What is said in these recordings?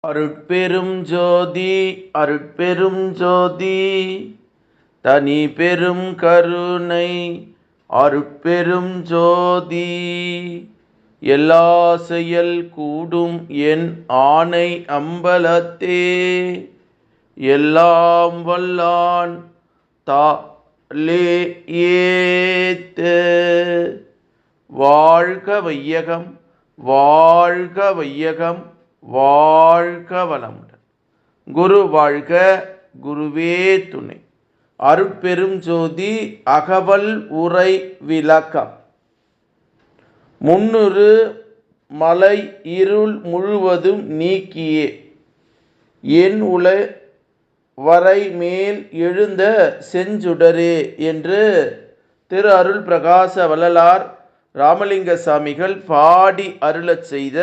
அருட்பெரும் ஜோதி அருட்பெரும் ஜோதி தனி பெரும் கருணை அருட்பெரும் ஜோதி. எல்லா செயல் கூடும் என் ஆணை அம்பலத்தே எல்லாம் வல்லான் தாலே ஏத்த. வாழ்க வையகம் வாழ்க வையகம் வாழ்க வளமுடன். குரு வாழ்க குருவே துணை. அருட்பெரும் ஜோதி அகவல் உரை விளக்கம். முன்னுறு மலை இருள் முழுவதும் நீக்கியே என் உல வரை மேல் எழுந்த செஞ்சுடரே என்று திரு அருள் பிரகாச வள்ளலார் ராமலிங்க சாமிகள் பாடி அருளச் செய்த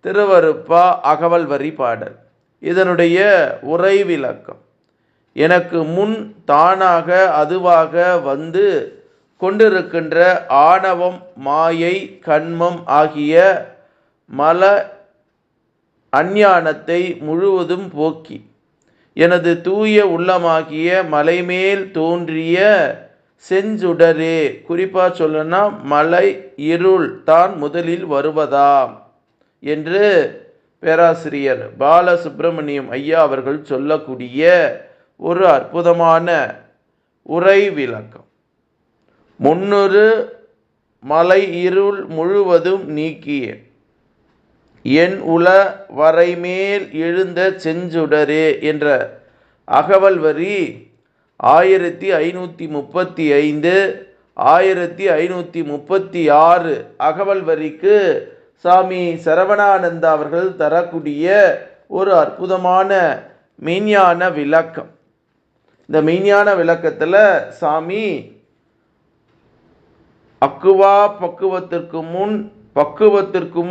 திருவருப்பா அகவல் வரி பாடல். இதனுடைய உரை விளக்கம். எனக்கு முன் தானாக அதுவாக வந்து கொண்டிருக்கின்ற ஆணவம் மாயை கண்மம் ஆகிய மல அஞ்ஞானத்தை முழுவதும் போக்கி எனது தூய உள்ளமாகிய மலைமேல் தோன்றிய செஞ்சுடரே, குறிப்பாக சொல்லனா மலை இருள் தான் முதலில் வருவதாம் என்று பேராசிரியர் பாலசுப்ரமணியம் ஐயா அவர்கள் சொல்லக்கூடிய ஒரு அற்புதமான உரை விளக்கம். முன்னொரு மலை இருள் முழுவதும் நீக்கிய என் உல வரைமேல் எழுந்த செஞ்சுடரே என்ற அகவல் வரி 1535 1536 அகவல் வரிக்கு சாமி சரவணானந்தா அவர்கள் தரக்கூடிய ஒரு அற்புதமான மெய்ஞான விளக்கம். இந்த மெய்ஞான விளக்கத்தில் சாமி அக்குவா பக்குவத்திற்கு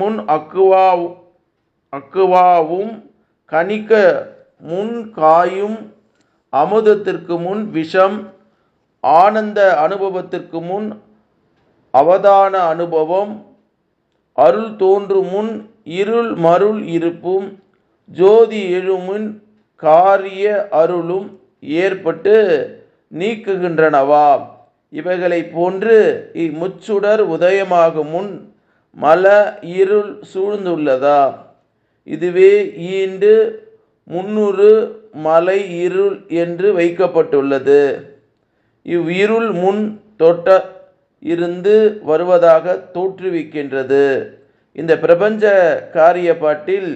முன் அக்குவாவும் கனிக்க முன் காயும் அமுதத்திற்கு முன் விஷம் ஆனந்த அனுபவத்திற்கு முன் அவதான அனுபவம் அருள் தோன்றும் முன் இருள் மருள் இருப்பும் ஜோதி எழுமுன் காரிய அருளும் ஏற்பட்டு நீக்குகின்றனவாம். இவைகளை போன்று இம்முச்சுடர் உதயமாகும் முன் மல இருள் சூழ்ந்துள்ளதா. இதுவே ஈண்டு முன்னுறு மலை இருள் என்று வைக்கப்பட்டுள்ளது. இவ்விருள் முன் தொட்ட இருந்து வருவதாக தோற்றுவிக்கின்றது. இந்த பிரபஞ்ச காரிய பாட்டில்